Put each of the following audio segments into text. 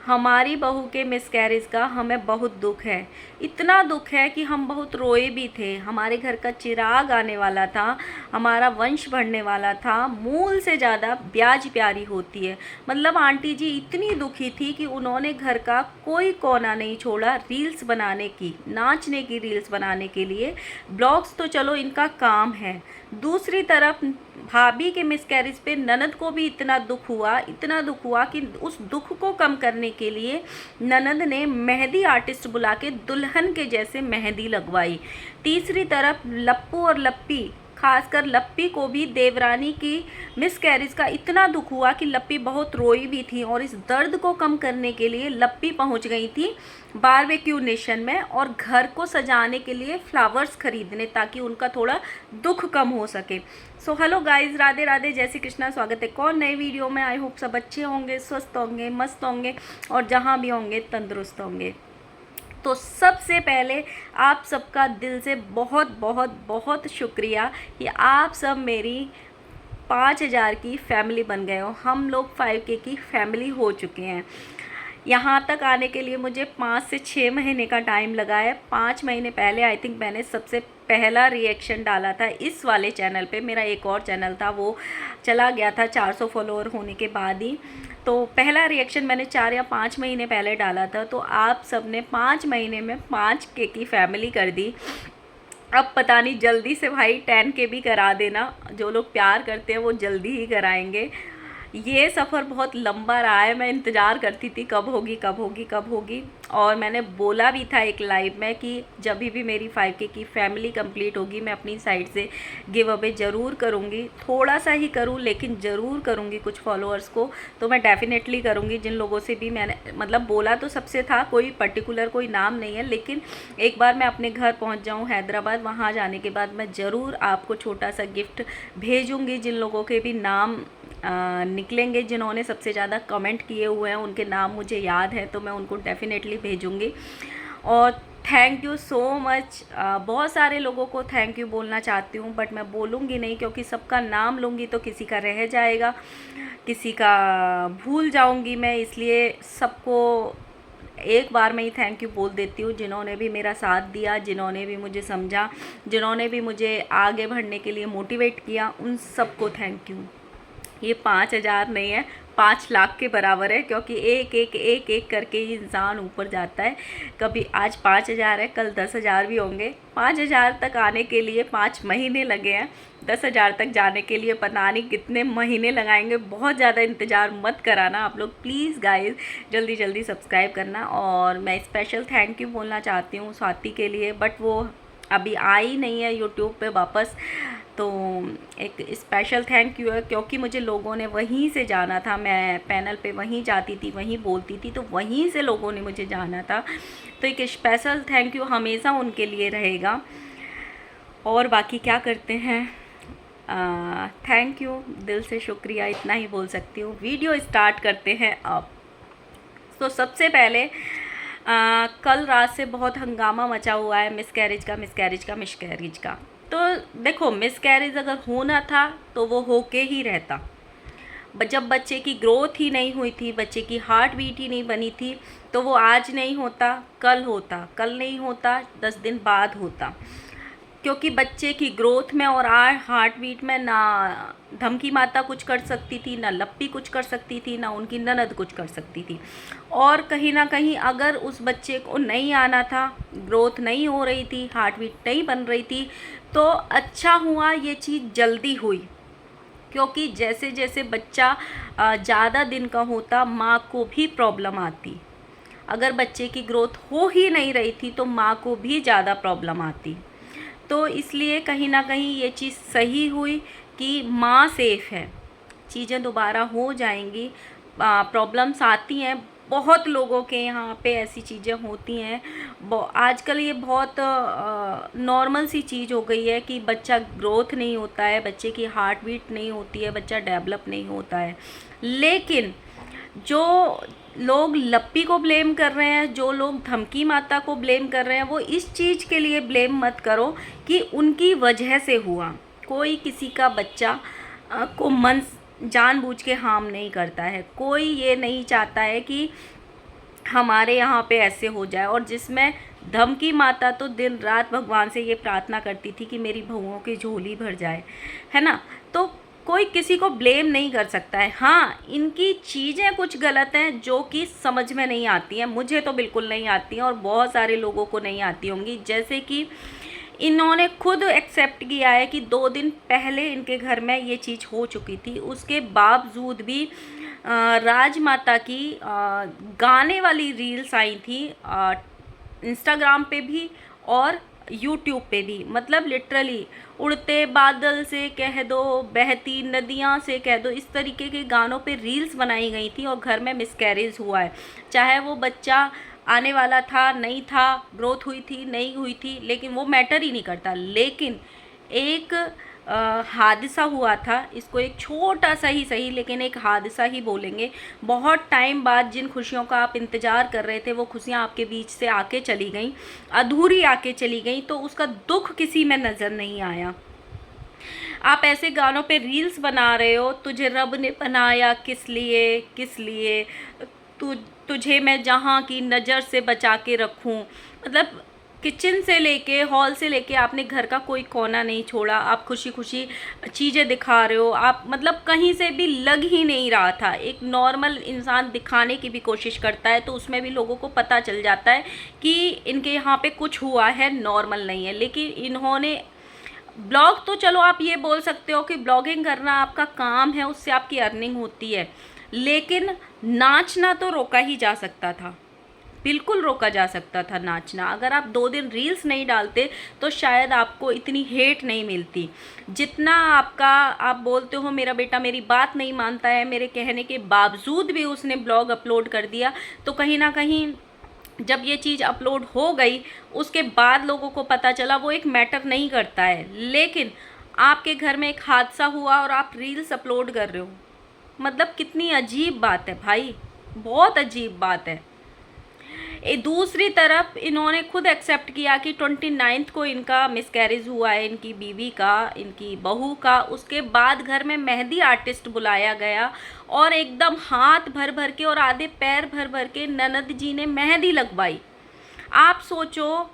हमारी बहू के मिसकैरेज का हमें बहुत दुख है। इतना दुख है कि हम बहुत रोए भी थे। हमारे घर का चिराग आने वाला था, हमारा वंश बढ़ने वाला था। मूल से ज़्यादा ब्याज प्यारी होती है। मतलब आंटी जी इतनी दुखी थी कि उन्होंने घर का कोई कोना नहीं छोड़ा रील्स बनाने की, नाचने की रील्स बनाने के लिए। ब्लॉग्स तो चलो इनका काम है, दूसरी तरफ भाभी के मिसकैरेज पे ननद को भी इतना दुख हुआ कि उस दुख को कम करने के लिए ननद ने मेहंदी आर्टिस्ट बुला के दुल्हन के जैसे मेहंदी लगवाई। तीसरी तरफ लप्पू और लप्पी, खासकर लप्पी को भी देवरानी की मिसकैरेज का इतना दुख हुआ कि लप्पी बहुत रोई भी थी, और इस दर्द को कम करने के लिए लप्पी पहुंच गई थी बारबेक्यू नेशन में और घर को सजाने के लिए फ्लावर्स खरीदने, ताकि उनका थोड़ा दुख कम हो सके। So hello guys, Radhe Radhe, जय श्री कृष्णा। स्वागत है कौन नए वीडियो में। आई होप सब अच्छे होंगे, स्वस्थ होंगे, मस्त होंगे और जहाँ भी होंगे तंदुरुस्त होंगे। तो सबसे पहले आप सबका दिल से बहुत बहुत बहुत शुक्रिया कि आप सब मेरी 5000 की फैमिली बन गए हो। हम लोग 5K की फैमिली हो चुके हैं। यहाँ तक आने के लिए मुझे 5 से 6 महीने का टाइम लगा है। 5 महीने पहले आई थिंक मैंने सबसे पहला रिएक्शन डाला था इस वाले चैनल पे। मेरा एक और चैनल था, वो चला गया था 400 फॉलोअर होने के बाद ही। तो पहला रिएक्शन मैंने 4 या 5 महीने पहले डाला था। तो आप सब ने 5 महीने में 5K की फैमिली कर दी। अब पता नहीं, जल्दी से भाई 10K भी करा देना। जो लोग प्यार करते हैं वो जल्दी ही कराएंगे। ये सफ़र बहुत लंबा रहा है। मैं इंतज़ार करती थी कब होगी कब होगी कब होगी, और मैंने बोला भी था एक लाइव में कि जब भी मेरी 5K की फैमिली कंप्लीट होगी मैं अपनी साइड से गिव अवे ज़रूर करूँगी। थोड़ा सा ही करूँ लेकिन ज़रूर करूँगी कुछ फॉलोअर्स को। तो मैं डेफ़िनेटली करूँगी। जिन लोगों से भी मैंने मतलब बोला तो सबसे था, कोई पर्टिकुलर कोई नाम नहीं है, लेकिन एक बार मैं अपने घर पहुँच जाऊँ हैदराबाद, वहाँ जाने के बाद मैं ज़रूर आपको छोटा सा गिफ्ट भेजूँगी। जिन लोगों के भी नाम निकलेंगे, जिन्होंने सबसे ज़्यादा कमेंट किए हुए हैं, उनके नाम मुझे याद है तो मैं उनको डेफ़िनेटली भेजूँगी। और थैंक यू सो मच। बहुत सारे लोगों को थैंक यू बोलना चाहती हूँ, बट मैं बोलूँगी नहीं क्योंकि सबका नाम लूँगी तो किसी का रह जाएगा, किसी का भूल जाऊँगी मैं। इसलिए सबको एक बार मैं ही थैंक यू बोल देती हूँ। जिन्होंने भी मेरा साथ दिया, जिन्होंने भी मुझे समझा, जिन्होंने भी मुझे आगे बढ़ने के लिए मोटिवेट किया, उन सबको थैंक यू। ये 5000 नहीं है, 5 लाख के बराबर है, क्योंकि एक एक एक एक करके ही इंसान ऊपर जाता है। कभी आज 5000 है, कल 10,000 भी होंगे। 5000 तक आने के लिए 5 महीने लगे हैं, 10,000 तक जाने के लिए पता नहीं कितने महीने लगाएंगे। बहुत ज़्यादा इंतज़ार मत कराना आप लोग प्लीज़ गाइस, जल्दी जल्दी सब्सक्राइब करना। और मैं स्पेशल थैंक यू बोलना चाहती हूँ स्वाति के लिए, बट वो अभी आई नहीं है यूट्यूब पे वापस। तो एक स्पेशल थैंक यू है क्योंकि मुझे लोगों ने वहीं से जाना था। मैं पैनल पे वहीं जाती थी, वहीं बोलती थी, तो वहीं से लोगों ने मुझे जाना था। तो एक स्पेशल थैंक यू हमेशा उनके लिए रहेगा। और बाकी क्या करते हैं, थैंक यू, दिल से शुक्रिया, इतना ही बोल सकती हूँ। वीडियो स्टार्ट करते हैं अब। तो सबसे पहले कल रात से बहुत हंगामा मचा हुआ है मिसकैरेज का। तो देखो, मिसकैरेज अगर होना था तो वो होके ही रहता। जब बच्चे की ग्रोथ ही नहीं हुई थी, बच्चे की हार्ट बीट ही नहीं बनी थी, तो वो आज नहीं होता, कल होता, कल नहीं होता 10 दिन बाद होता। क्योंकि बच्चे की ग्रोथ में और हार्ट बीट में ना धमकी माता कुछ कर सकती थी, ना लप्पी कुछ कर सकती थी, ना उनकी ननद कुछ कर सकती थी। और कहीं ना कहीं अगर उस बच्चे को नहीं आना था, ग्रोथ नहीं हो रही थी, हार्ट बीट नहीं बन रही थी, तो अच्छा हुआ ये चीज़ जल्दी हुई। क्योंकि जैसे जैसे बच्चा ज़्यादा दिन का होता, माँ को भी प्रॉब्लम आती। अगर बच्चे की ग्रोथ हो ही नहीं रही थी तो माँ को भी ज़्यादा प्रॉब्लम आती। तो इसलिए कहीं ना कहीं ये चीज़ सही हुई कि माँ सेफ़ है, चीज़ें दोबारा हो जाएंगी। प्रॉब्लम्स आती हैं, बहुत लोगों के यहाँ पे ऐसी चीज़ें होती हैं। आजकल ये बहुत नॉर्मल सी चीज़ हो गई है कि बच्चा ग्रोथ नहीं होता है, बच्चे की हार्ट बीट नहीं होती है, बच्चा डेवलप नहीं होता है। लेकिन जो लोग लप्पी को ब्लेम कर रहे हैं, जो लोग धमकी माता को ब्लेम कर रहे हैं, वो इस चीज़ के लिए ब्लेम मत करो कि उनकी वजह से हुआ। कोई किसी का बच्चा को जानबूझ के हार्म नहीं करता है। कोई ये नहीं चाहता है कि हमारे यहाँ पे ऐसे हो जाए। और जिसमें धमकी माता तो दिन रात भगवान से ये प्रार्थना करती थी कि मेरी बहुओं की झोली भर जाए, है ना। तो कोई किसी को ब्लेम नहीं कर सकता है। हाँ, इनकी चीज़ें कुछ गलत हैं जो कि समझ में नहीं आती हैं, मुझे तो बिल्कुल नहीं आती हैं और बहुत सारे लोगों को नहीं आती होंगी। जैसे कि इन्होंने खुद एक्सेप्ट किया है कि 2 दिन पहले इनके घर में ये चीज़ हो चुकी थी, उसके बावजूद भी राजमाता की गाने वाली रील्स आई थी इंस्टाग्राम पे भी और यूट्यूब पे भी। मतलब लिटरली उड़ते बादल से कह दो, बहती नदियाँ से कह दो, इस तरीके के गानों पे रील्स बनाई गई थी और घर में मिसकैरेज हुआ है। चाहे वो बच्चा आने वाला था, नहीं था, ग्रोथ हुई थी, नहीं हुई थी, लेकिन वो मैटर ही नहीं करता। लेकिन एक हादसा हुआ था, इसको एक छोटा सा ही सही लेकिन एक हादसा ही बोलेंगे। बहुत टाइम बाद जिन खुशियों का आप इंतज़ार कर रहे थे वो खुशियाँ आपके बीच से आके चली गईं, अधूरी आके चली गईं, तो उसका दुख किसी में नज़र नहीं आया। आप ऐसे गानों पे रील्स बना रहे हो, तुझे रब ने बनाया किस लिए, किस लिए, तुझे मैं जहाँ की नज़र से बचा के रखूँ। मतलब किचन से लेके हॉल से लेके आपने घर का कोई कोना नहीं छोड़ा। आप खुशी खुशी चीज़ें दिखा रहे हो, आप मतलब कहीं से भी लग ही नहीं रहा था। एक नॉर्मल इंसान दिखाने की भी कोशिश करता है तो उसमें भी लोगों को पता चल जाता है कि इनके यहाँ पे कुछ हुआ है, नॉर्मल नहीं है। लेकिन इन्होंने ब्लॉग, तो चलो आप ये बोल सकते हो कि ब्लॉगिंग करना आपका काम है, उससे आपकी अर्निंग होती है, लेकिन नाचना तो रोका ही जा सकता था, बिल्कुल रोका जा सकता था नाचना। अगर आप 2 दिन रील्स नहीं डालते तो शायद आपको इतनी हेट नहीं मिलती जितना आपका। आप बोलते हो मेरा बेटा मेरी बात नहीं मानता है, मेरे कहने के बावजूद भी उसने ब्लॉग अपलोड कर दिया, तो कहीं ना कहीं जब ये चीज़ अपलोड हो गई उसके बाद लोगों को पता चला, वो एक मैटर नहीं करता है। लेकिन आपके घर में एक हादसा हुआ और आप रील्स अपलोड कर रहे हो, मतलब कितनी अजीब बात है भाई, बहुत अजीब बात है। दूसरी तरफ इन्होंने खुद एक्सेप्ट किया कि 29 को इनका मिसकैरेज हुआ है, इनकी बीवी का, इनकी बहू का। उसके बाद घर में मेहंदी आर्टिस्ट बुलाया गया और एकदम हाथ भर भर के और आधे पैर भर भर के ननद जी ने मेहंदी लगवाई। आप सोचो,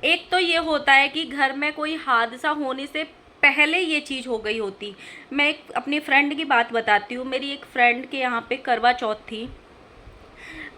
एक तो ये होता है कि घर में कोई हादसा होने से पहले ये चीज़ हो गई होती। मैं एक अपनी फ्रेंड की बात बताती हूँ। मेरी एक फ्रेंड के यहाँ पे करवा चौथ थी।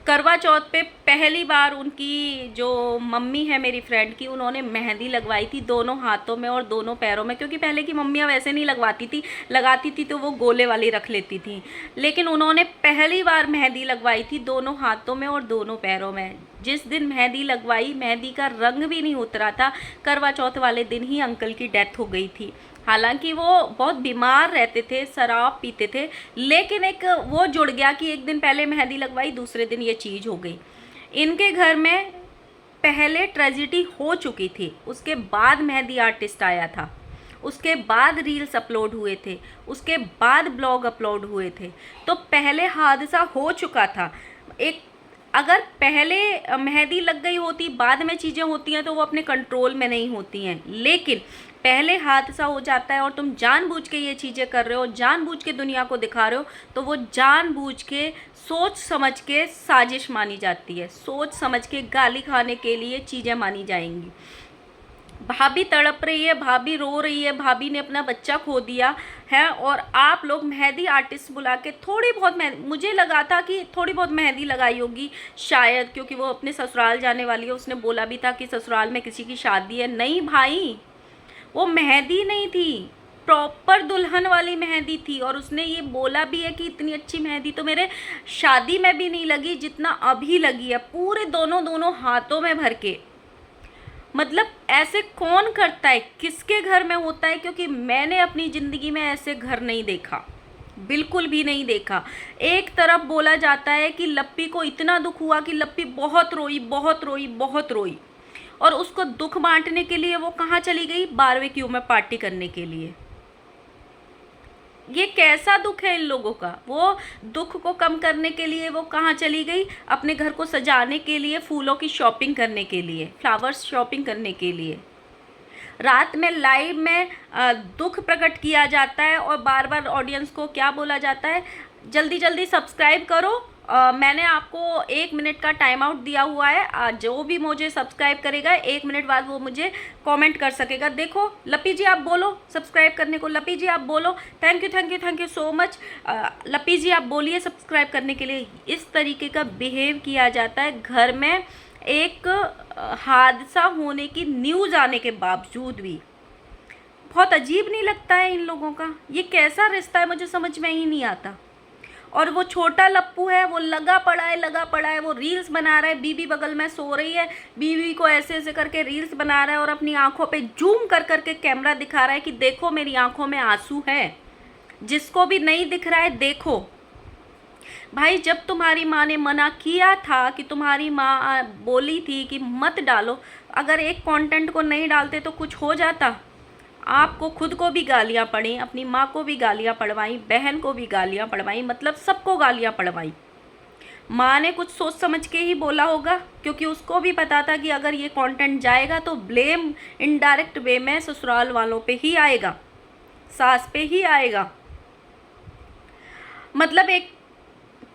करवा चौथ पे पहली बार उनकी जो मम्मी है मेरी फ्रेंड की, उन्होंने मेहंदी लगवाई थी दोनों हाथों में और दोनों पैरों में, क्योंकि पहले की मम्मियाँ वैसे नहीं लगवाती थी, लगाती थी तो वो गोले वाली रख लेती थी। लेकिन उन्होंने पहली बार मेहंदी लगवाई थी दोनों हाथों में और दोनों पैरों में। जिस दिन मेहंदी लगवाई, मेहंदी का रंग भी नहीं उतरा था, करवा चौथ वाले दिन ही अंकल की डेथ हो गई थी। हालांकि वो बहुत बीमार रहते थे, शराब पीते थे, लेकिन एक वो जुड़ गया कि एक दिन पहले मेहंदी लगवाई, दूसरे दिन ये चीज़ हो गई। इनके घर में पहले ट्रेजिडी हो चुकी थी, उसके बाद मेहंदी आर्टिस्ट आया था, उसके बाद रील्स अपलोड हुए थे, उसके बाद ब्लॉग अपलोड हुए थे, तो पहले हादसा हो चुका था। एक अगर पहले मेहंदी लग गई होती, बाद में चीज़ें होती हैं तो वो अपने कंट्रोल में नहीं होती हैं। लेकिन पहले हादसा हो जाता है और तुम जानबूझ के ये चीज़ें कर रहे हो, जानबूझ के दुनिया को दिखा रहे हो, तो वो जानबूझ के सोच समझ के साजिश मानी जाती है, सोच समझ के गाली खाने के लिए चीज़ें मानी जाएंगी। भाभी तड़प रही है, भाभी रो रही है, भाभी ने अपना बच्चा खो दिया है और आप लोग मेहंदी आर्टिस्ट बुला के थोड़ी बहुत मेहंदी, मुझे लगा था कि थोड़ी बहुत मेहंदी लगाई होगी शायद, क्योंकि वो अपने ससुराल जाने वाली है, उसने बोला भी था कि ससुराल में किसी की शादी है। नहीं भाई, वो मेहंदी नहीं थी, प्रॉपर दुल्हन वाली मेहंदी थी। और उसने ये बोला भी है कि इतनी अच्छी मेहंदी तो मेरे शादी में भी नहीं लगी जितना अभी लगी है, पूरे दोनों हाथों में भर के। मतलब ऐसे कौन करता है, किसके घर में होता है? क्योंकि मैंने अपनी ज़िंदगी में ऐसे घर नहीं देखा, बिल्कुल भी नहीं देखा। एक तरफ बोला जाता है कि लप्पी को इतना दुख हुआ कि लप्पी बहुत रोई, बहुत रोई, बहुत रोई, और उसको दुख बांटने के लिए वो कहाँ चली गई? बारबेक्यू में पार्टी करने के लिए। ये कैसा दुख है इन लोगों का? वो दुख को कम करने के लिए वो कहाँ चली गई? अपने घर को सजाने के लिए, फूलों की शॉपिंग करने के लिए, फ्लावर्स शॉपिंग करने के लिए। रात में लाइव में दुख प्रकट किया जाता है और बार बार ऑडियंस को क्या बोला जाता है? जल्दी जल्दी सब्सक्राइब करो मैंने आपको 1 मिनट का टाइम आउट दिया हुआ है। जो भी मुझे सब्सक्राइब करेगा 1 मिनट बाद वो मुझे कमेंट कर सकेगा। देखो लपी जी आप बोलो सब्सक्राइब करने को, लपी जी आप बोलो। Thank you thank you thank you so much. Lapi ji आप बोलिए सब्सक्राइब करने के लिए। इस तरीके का बिहेव किया जाता है घर में, एक हादसा होने की न्यूज़ आने के बावजूद भी। बहुत अजीब नहीं लगता है इन लोगों का? ये कैसा रिश्ता है, मुझे समझ में ही नहीं आता। और वो छोटा लप्पू है, वो लगा पड़ा है, वो रील्स बना रहा है। बीबी बगल में सो रही है, बीबी को ऐसे ऐसे करके रील्स बना रहा है और अपनी आंखों पे जूम कर करके कैमरा दिखा रहा है कि देखो मेरी आंखों में आंसू है। जिसको भी नहीं दिख रहा है देखो। भाई जब तुम्हारी माँ ने मना किया था, कि तुम्हारी माँ बोली थी कि मत डालो, अगर एक कंटेंट को नहीं डालते तो कुछ हो जाता? आपको खुद को भी गालियाँ पड़ी, अपनी माँ को भी गालियाँ पड़वाई, बहन को भी गालियाँ पड़वाई, मतलब सबको गालियाँ पड़वाई। माँ ने कुछ सोच समझ के ही बोला होगा, क्योंकि उसको भी पता था कि अगर ये कंटेंट जाएगा तो ब्लेम इनडायरेक्ट वे में ससुराल वालों पे ही आएगा, सास पे ही आएगा। मतलब एक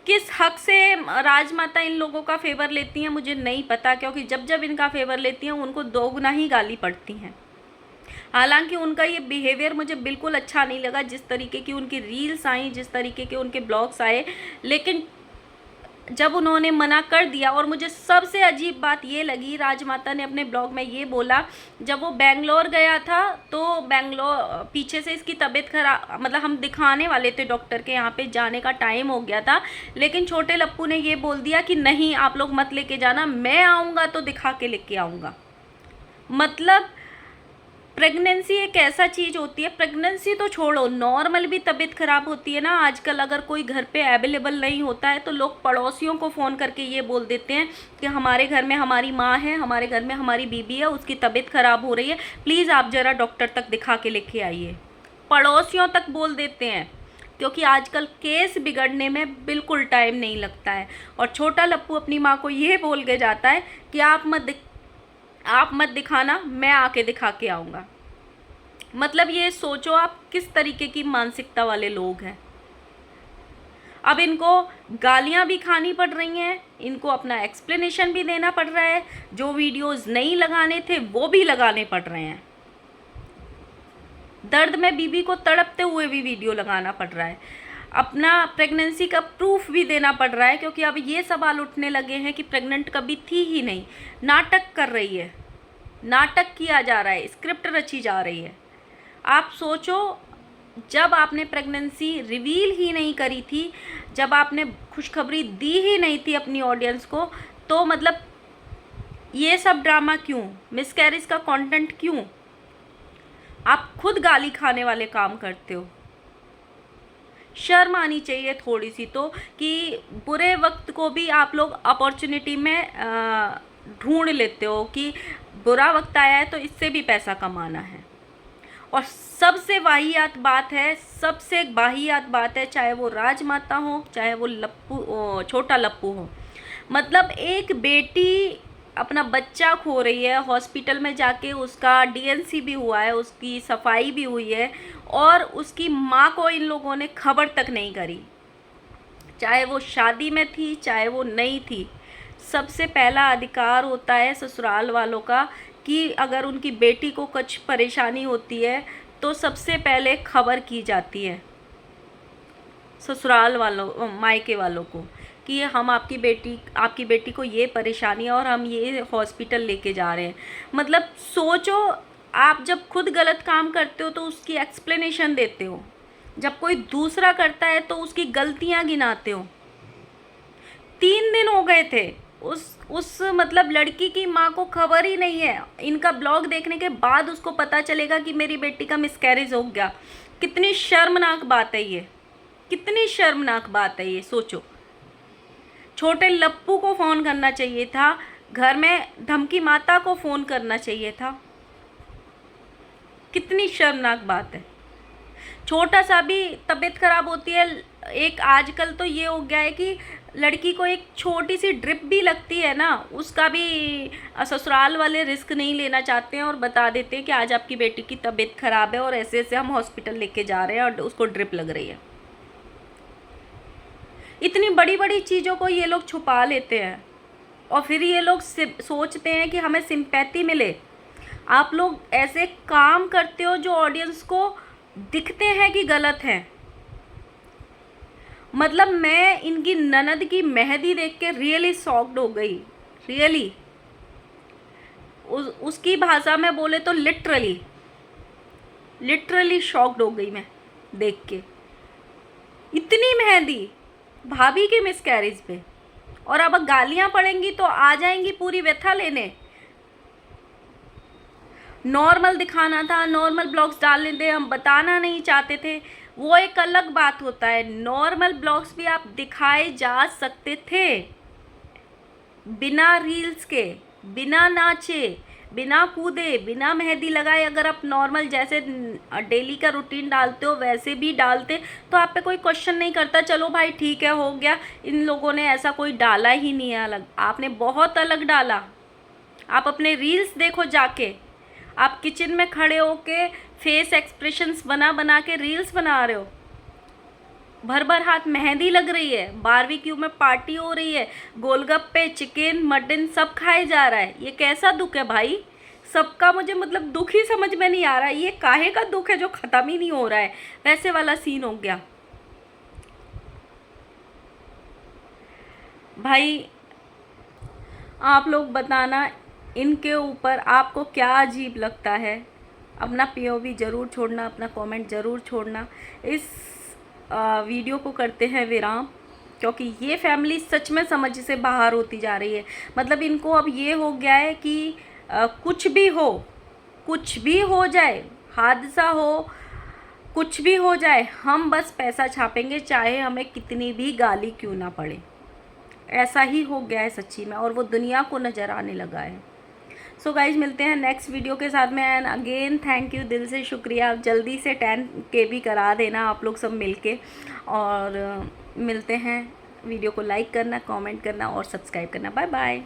किस हक से राजमाता इन लोगों का फेवर लेती हैं मुझे नहीं पता, क्योंकि जब जब इनका फेवर लेती हैं उनको दोगुना ही गाली पड़ती हैं। हालांकि उनका ये बिहेवियर मुझे बिल्कुल अच्छा नहीं लगा, जिस तरीके की उनकी रील्स आई, जिस तरीके के उनके ब्लॉग्स आए। लेकिन जब उन्होंने मना कर दिया, और मुझे सबसे अजीब बात ये लगी, राजमाता ने अपने ब्लॉग में ये बोला, जब वो बेंगलोर गया था तो बेंगलोर पीछे से इसकी तबीयत खराब, मतलब हम दिखाने वाले थे डॉक्टर के यहाँ पे, जाने का टाइम हो गया था, लेकिन छोटे लप्पू ने ये बोल दिया कि नहीं आप लोग मत लेके जाना, मैं आऊँगा तो दिखा के लेके आऊँगा। मतलब प्रेगनेंसी एक ऐसा चीज़ होती है, प्रेगनेंसी तो छोड़ो, नॉर्मल भी तबीयत ख़राब होती है ना आजकल, अगर कोई घर पे अवेलेबल नहीं होता है तो लोग पड़ोसियों को फ़ोन करके ये बोल देते हैं कि हमारे घर में हमारी माँ है, हमारे घर में हमारी बीबी है, उसकी तबीयत ख़राब हो रही है, प्लीज़ आप ज़रा डॉक्टर तक दिखा के लेके आइए। पड़ोसियों तक बोल देते हैं, क्योंकि आजकल केस बिगड़ने में बिल्कुल टाइम नहीं लगता है। और छोटा लप्पू अपनी माँ को ये बोल के जाता है कि आप मत दिखाना, मैं आके दिखा के आऊँगा। मतलब ये सोचो आप किस तरीके की मानसिकता वाले लोग हैं। अब इनको गालियाँ भी खानी पड़ रही हैं, इनको अपना एक्सप्लेनेशन भी देना पड़ रहा है, जो वीडियोस नहीं लगाने थे वो भी लगाने पड़ रहे हैं। दर्द में बीबी को तड़पते हुए भी वीडियो लगाना पड़ रहा है, अपना प्रेगनेंसी का प्रूफ भी देना पड़ रहा है, क्योंकि अब ये सवाल उठने लगे हैं कि प्रेग्नेंट कभी थी ही नहीं, नाटक कर रही है, नाटक किया जा रहा है, स्क्रिप्ट रची जा रही है। आप सोचो, जब आपने प्रेगनेंसी रिवील ही नहीं करी थी, जब आपने खुशखबरी दी ही नहीं थी अपनी ऑडियंस को, तो मतलब ये सब ड्रामा क्यों, मिसकैरेज का कंटेंट क्यों? आप खुद गाली खाने वाले काम करते हो। शर्म आनी चाहिए थोड़ी सी तो, कि बुरे वक्त को भी आप लोग अपॉर्चुनिटी में ढूंढ लेते हो कि बुरा वक्त आया है तो इससे भी पैसा कमाना है। और सबसे वाहियात बात है, सबसे वाहियात बात है, चाहे वो राजमाता हो, चाहे वो छोटा लप्पू हो, मतलब एक बेटी अपना बच्चा खो रही है, हॉस्पिटल में जाके उसका डीएनसी भी हुआ है, उसकी सफाई भी हुई है, और उसकी माँ को इन लोगों ने खबर तक नहीं करी, चाहे वो शादी में थी चाहे वो नहीं थी। सबसे पहला अधिकार होता है ससुराल वालों का कि अगर उनकी बेटी को कुछ परेशानी होती है तो सबसे पहले खबर की जाती है ससुराल वालों, मायके वालों को, कि हम आपकी बेटी को ये परेशानी है और हम ये हॉस्पिटल लेके जा रहे हैं। मतलब सोचो, आप जब खुद गलत काम करते हो तो उसकी एक्सप्लेनेशन देते हो, जब कोई दूसरा करता है तो उसकी गलतियां गिनाते हो। 3 दिन हो गए थे उस मतलब लड़की की माँ को खबर ही नहीं है। इनका ब्लॉग देखने के बाद उसको पता चलेगा कि मेरी बेटी का मिसकैरेज हो गया। कितनी शर्मनाक बात है ये, कितनी शर्मनाक बात है ये। सोचो, छोटे लप्पू को फ़ोन करना चाहिए था, घर में धमकी माता को फ़ोन करना चाहिए था। कितनी शर्मनाक बात है। छोटा सा भी तबीयत ख़राब होती है, एक आजकल तो ये हो गया है कि लड़की को एक छोटी सी ड्रिप भी लगती है ना, उसका भी ससुराल वाले रिस्क नहीं लेना चाहते हैं और बता देते हैं कि आज आपकी बेटी की तबीयत ख़राब है और ऐसे ऐसे हम हॉस्पिटल लेके जा रहे हैं और उसको ड्रिप लग रही है। इतनी बड़ी बड़ी चीज़ों को ये लोग छुपा लेते हैं और फिर ये लोग सोचते हैं कि हमें सिंपैथी मिले। आप लोग ऐसे काम करते हो जो ऑडियंस को दिखते हैं कि गलत है। मतलब मैं इनकी ननद की मेहंदी देख के रियली शॉक्ड हो गई, रियली। उसकी भाषा में बोले तो लिटरली शॉक्ड हो गई मैं देख के। इतनी मेहंदी भाभी के मिसकैरेज पे, और अब गालियां पड़ेंगी तो आ जाएंगी पूरी व्यथा लेने। नॉर्मल दिखाना था, नॉर्मल ब्लॉग्स डालने थे, हम बताना नहीं चाहते थे, वो एक अलग बात होता है। नॉर्मल ब्लॉग्स भी आप दिखाए जा सकते थे, बिना रील्स के, बिना नाचे, बिना कूदे, बिना मेहंदी लगाए। अगर आप नॉर्मल जैसे डेली का रूटीन डालते हो वैसे भी डालते तो आप पे कोई क्वेश्चन नहीं करता, चलो भाई ठीक है, हो गया। इन लोगों ने ऐसा कोई डाला ही नहीं है अलग, आपने बहुत अलग डाला। आप अपने रील्स देखो जाके, आप किचन में खड़े होके फेस एक्सप्रेशंस बना बना के रील्स बना रहे हो, भर भर हाथ मेहंदी लग रही है, बारबेक्यू में पार्टी हो रही है, गोलगप्पे, चिकन, मटन सब खाए जा रहा है। ये कैसा दुख है भाई? सबका मुझे मतलब दुख ही समझ में नहीं आ रहा है। ये काहे का दुख है जो ख़त्म ही नहीं हो रहा है? वैसे वाला सीन हो गया भाई। आप लोग बताना इनके ऊपर आपको क्या अजीब लगता है। अपना पीओवी ज़रूर छोड़ना, अपना कमेंट ज़रूर छोड़ना। इस वीडियो को करते हैं विराम, क्योंकि ये फैमिली सच में समझ से बाहर होती जा रही है। मतलब इनको अब ये हो गया है कि कुछ भी हो जाए, हादसा हो, कुछ भी हो जाए, हम बस पैसा छापेंगे, चाहे हमें कितनी भी गाली क्यों ना पड़े। ऐसा ही हो गया है सच्ची में, और वो दुनिया को नज़र आने लगा है। सो गाइज मिलते हैं नेक्स्ट वीडियो के साथ में। एंड अगेन थैंक यू, दिल से शुक्रिया। आप जल्दी से 10K भी करा देना आप लोग सब मिलके। और मिलते हैं। वीडियो को लाइक करना, कमेंट करना और सब्सक्राइब करना। Bye bye.